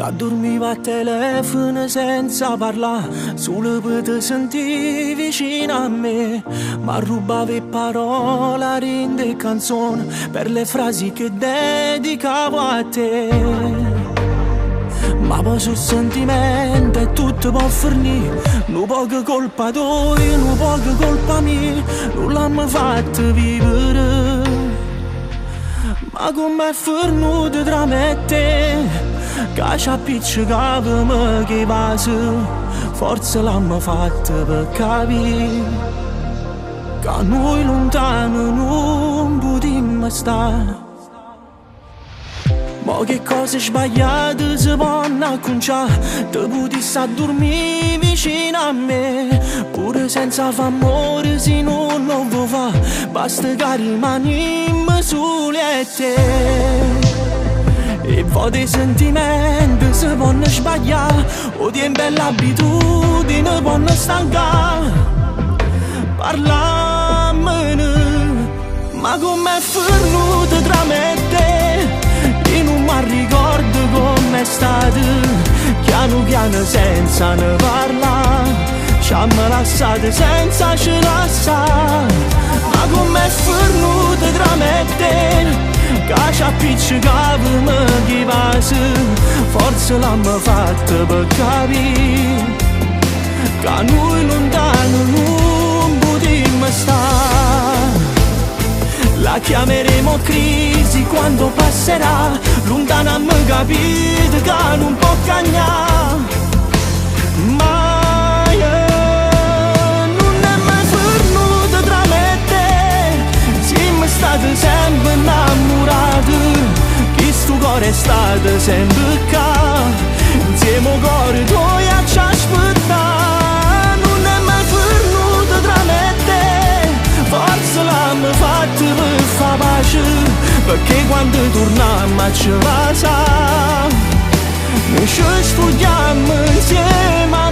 Dormiva a telefono senza parlare, solo per te sentire vicino a me. Ma rubavi parole, rinde e canzoni per le frasi che dedicavo a te. Ma poi sul sentimento e tutto può finire, non poco colpa tua, non poco colpa mia, non l'hanno fatto vivere. Ma com'è fornuto tra me e te, che ci appiccicavamo che vasi, forse l'hanno fatto per capire che a noi lontano non potremmo stare. Ma che cose sbagliate si possono acconciare, te potessi a dormire vicino a me, pure senza far amore se non lo vuoi fare, basta che rimaniamo soli e te. E poi dei sentimenti si possono sbagliare, o di bella abitudine possono stancare. Parlamene, ma com'è fornuto tra me e te, io non mi ricordo com'è stato, piano piano senza ne parlare, ci hanno lasciato senza ci lasciare. Ma com'è fornuto tra me e te, che ci appiccicavamo che vasi, forse l'hanno fatto per capire che a noi lontano non potremmo stare. La chiameremo crisi quando passerà, lontana mi capite che non può cagnare. Ma non è mai fornuto tra me e te, siamo stati sempre innamorati, che sto cuore è stato sempre qua, insieme al cuore tuoi a ci aspettare. Non è mai fornuto tra me e te, forse l'hanno fatto per far pace, perché quando torniamo a casa noi ci sfogliamo insieme.